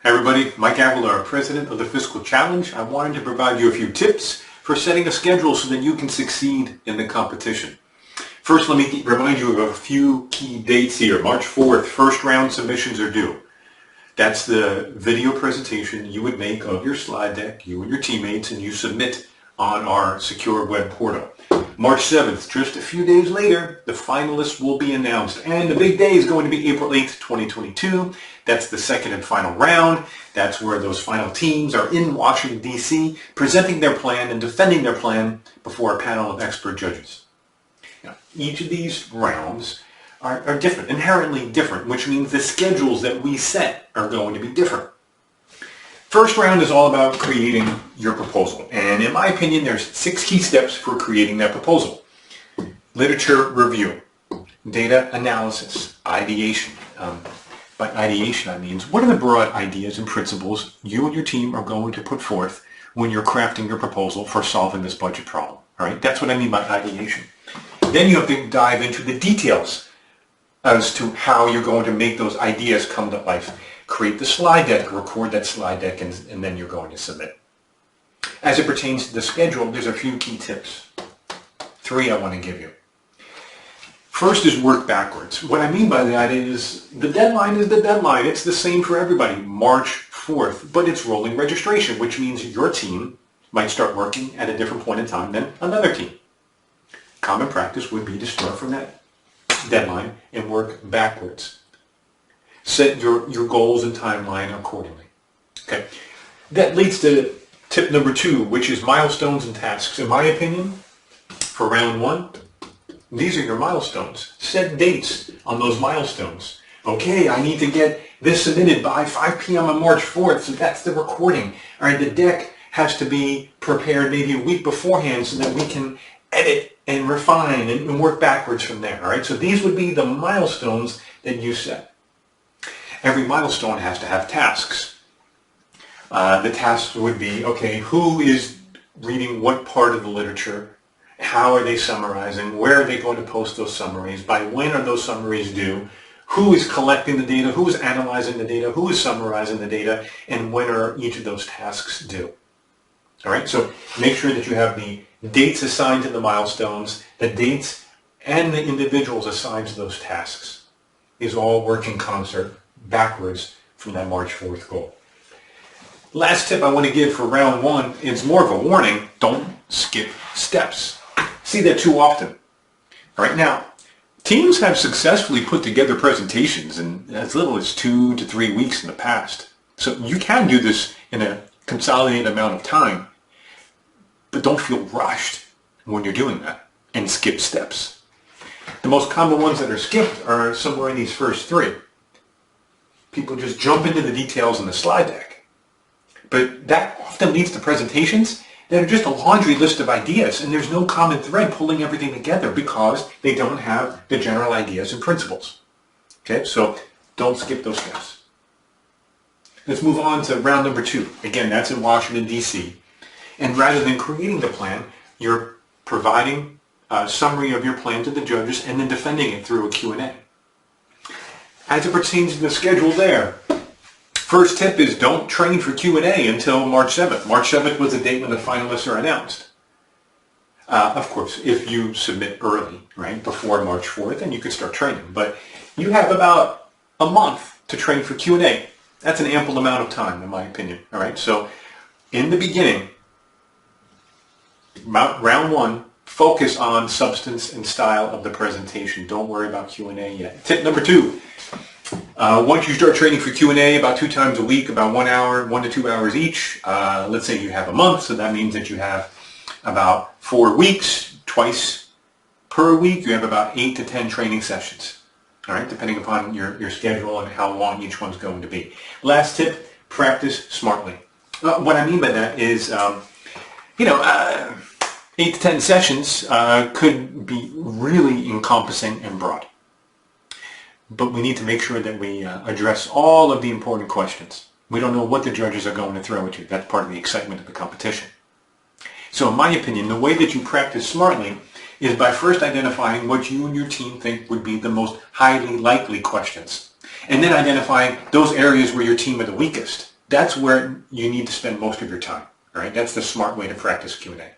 Hi everybody, Mike Aguilar, President of the Fiscal Challenge. I wanted to provide you a few tips for setting a schedule so that you can succeed in the competition. First, let me remind you of a few key dates here. March 4th, first round submissions are due. That's the video presentation you would make of your slide deck, you and your teammates, and you submit on our secure web portal. March 7th, just a few days later, the finalists will be announced. And the big day is going to be April 8th, 2022. That's the second and final round. That's where those final teams are in Washington, D.C., presenting their plan and defending their plan before a panel of expert judges. Now, each of these rounds are different, inherently different, which means the schedules that we set are going to be different. First round is all about creating your proposal. And in my opinion, there's 6 key steps for creating that proposal. Literature review, data analysis, ideation. By ideation, I mean, what are the broad ideas and principles you and your team are going to put forth when you're crafting your proposal for solving this budget problem? All right, that's what I mean by ideation. Then you have to dive into the details as to how you're going to make those ideas come to life. Create the slide deck, record that slide deck, and then you're going to submit. As it pertains to the schedule, there's a few key tips. 3 I want to give you. First is work backwards. What I mean by that is the deadline is the deadline. It's the same for everybody, March 4th, but it's rolling registration, which means your team might start working at a different point in time than another team. Common practice would be to start from that deadline and work backwards. Set your goals and timeline accordingly. Okay. That leads to tip number 2, which is milestones and tasks. In my opinion, for round 1, these are your milestones. Set dates on those milestones. Okay, I need to get this submitted by 5 p.m. on March 4th, so that's the recording. All right, the deck has to be prepared maybe a week beforehand so that we can edit and refine and work backwards from there. All right, so these would be the milestones that you set. Every milestone has to have tasks. The tasks would be, okay, who is reading what part of the literature? How are they summarizing? Where are they going to post those summaries? By when are those summaries due? Who is collecting the data? Who is analyzing the data? Who is summarizing the data? And when are each of those tasks due? All right, so make sure that you have the dates assigned to the milestones, the dates and the individuals assigned to those tasks. These all work in concert backwards from that March 4th goal. Last tip I want to give for round 1 is more of a warning. Don't skip steps. See that too often. All right, now, teams have successfully put together presentations in as little as 2 to 3 weeks in the past. So you can do this in a consolidated amount of time, but don't feel rushed when you're doing that and skip steps. The most common ones that are skipped are somewhere in these first 3. People just jump into the details in the slide deck. But that often leads to presentations that are just a laundry list of ideas, and there's no common thread pulling everything together because they don't have the general ideas and principles. Okay, so don't skip those steps. Let's move on to round number 2. Again, that's in Washington, D.C. And rather than creating the plan, you're providing a summary of your plan to the judges and then defending it through a Q&A. As it pertains to the schedule there, first tip is don't train for Q&A until March 7th. March 7th was the date when the finalists are announced. Of course, if you submit early, right, before March 4th, then you can start training. But you have about a month to train for Q&A. That's an ample amount of time, in my opinion. All right, so in the beginning, round 1, focus on substance and style of the presentation. Don't worry about Q&A yet. Tip number 2. Once you start training for Q&A about 2 times a week, about 1 hour, 1 to 2 hours each, let's say you have a month, so that means that you have about 4 weeks, twice per week, you have about 8 to 10 training sessions, all right, depending upon your schedule and how long each one's going to be. Last tip, practice smartly. What I mean by that is, 8 to 10 sessions could be really encompassing and broad. But we need to make sure that we address all of the important questions. We don't know what the judges are going to throw at you. That's part of the excitement of the competition. So in my opinion, the way that you practice smartly is by first identifying what you and your team think would be the most highly likely questions. And then identifying those areas where your team are the weakest. That's where you need to spend most of your time. All right? That's the smart way to practice Q&A.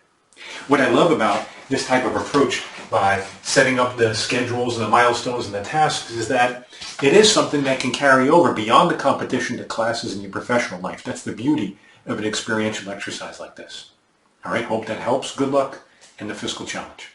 What I love about this type of approach by setting up the schedules and the milestones and the tasks is that it is something that can carry over beyond the competition to classes in your professional life. That's the beauty of an experiential exercise like this. All right, hope that helps. Good luck in the Fiscal Challenge.